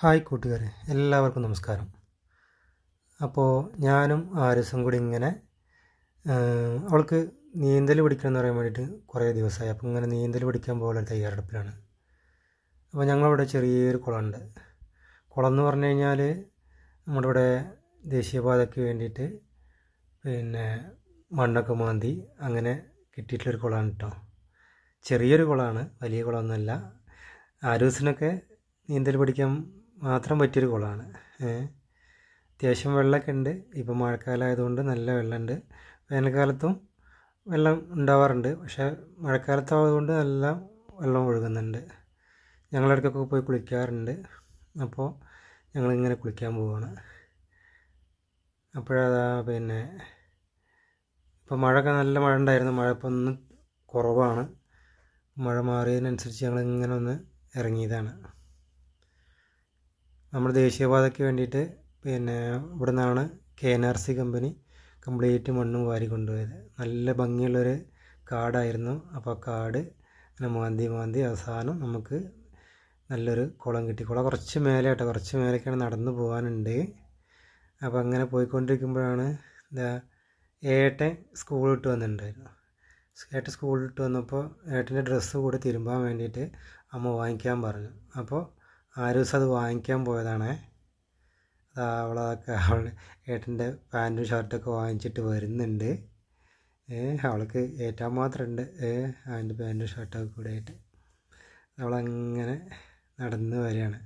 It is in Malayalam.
ഹായ് കൂട്ടുകാരെ, എല്ലാവർക്കും നമസ്കാരം. അപ്പോൾ ഞാനും ആരിസും കൂടി ഇങ്ങനെ അവൾക്ക് നീന്തൽ പഠിക്കണമെന്ന് പറയാൻ വേണ്ടിയിട്ട് കുറേ ദിവസമായി. അപ്പോൾ ഇങ്ങനെ നീന്തൽ പഠിക്കാൻ പോകാനുള്ള തയ്യാറെടുപ്പിലാണ്. അപ്പോൾ ഞങ്ങളിവിടെ ചെറിയൊരു കുളമുണ്ട്. കുളം എന്ന് പറഞ്ഞു കഴിഞ്ഞാൽ നമ്മുടെ ഇവിടെ ദേശീയപാതയ്ക്ക് വേണ്ടിയിട്ട് മണ്ണൊക്കെ മാന്തി അങ്ങനെ കിട്ടിയിട്ടുള്ളൊരു കുളമാണ് കേട്ടോ. ചെറിയൊരു കുളമാണ്, വലിയ കുളമൊന്നുമല്ല. ആരൂസിനൊക്കെ നീന്തൽ പഠിക്കാൻ മാത്രം പറ്റിയൊരു കുളമാണ്. അത്യാവശ്യം വെള്ളമൊക്കെ ഉണ്ട്. ഇപ്പോൾ മഴക്കാലമായതുകൊണ്ട് നല്ല വെള്ളമുണ്ട്. വേനൽക്കാലത്തും വെള്ളം ഉണ്ടാവാറുണ്ട്, പക്ഷേ മഴക്കാലത്തായതുകൊണ്ട് നല്ല വെള്ളം ഒഴുകുന്നുണ്ട്. ഞങ്ങളിടയ്ക്കൊക്കെ പോയി കുളിക്കാറുണ്ട്. അപ്പോൾ ഞങ്ങളിങ്ങനെ കുളിക്കാൻ പോവുകയാണ്. അപ്പോഴതാ ഇപ്പോൾ മഴയൊക്കെ നല്ല മഴ ഉണ്ടായിരുന്നു. മഴ ഇപ്പോൾ ഒന്ന് കുറവാണ്. മഴ മാറിയതിനനുസരിച്ച് ഞങ്ങളിങ്ങനെ ഒന്ന് ഇറങ്ങിയതാണ്. നമ്മുടെ ദേശീയപാതയ്ക്ക് വേണ്ടിയിട്ട് ഇവിടെ നിന്നാണ് KNRC കമ്പനി കംപ്ലീറ്റ് മണ്ണും വാരി കൊണ്ടുപോയത്. നല്ല ഭംഗിയുള്ളൊരു കാടായിരുന്നു. അപ്പോൾ കാട് അങ്ങനെ മാന്തി അവസാനം നമുക്ക് നല്ലൊരു കുളം കിട്ടി. കുളം കുറച്ച് മേലെ കേട്ടോ, കുറച്ച് മേലേക്കാണ് നടന്നു പോകാനുണ്ട്. അപ്പോൾ അങ്ങനെ പോയിക്കൊണ്ടിരിക്കുമ്പോഴാണ് ഏട്ടൻ സ്കൂൾ വിട്ട് വന്നിട്ടുണ്ടായിരുന്നു. ഏട്ടൻ സ്കൂളിൽ വിട്ട് വന്നപ്പോൾ ഏട്ടൻ്റെ ഡ്രസ്സ് കൂടെ തിരുമ്പാൻ വേണ്ടിയിട്ട് അമ്മ വാങ്ങിക്കാൻ പറഞ്ഞു. അപ്പോൾ ആരൂസ് അത് വാങ്ങിക്കാൻ പോയതാണ്. അവൾ ഏട്ടൻ്റെ പാൻറ്റും ഷർട്ടൊക്കെ വാങ്ങിച്ചിട്ട് വരുന്നുണ്ട്. അവൾക്ക് ഏറ്റാൻ മാത്രമുണ്ട് അവൻ്റെ പാൻറ്റും ഷർട്ടൊക്കെ കൂടെ ആയിട്ട്. അവളങ്ങനെ നടന്ന് വരികയാണ്.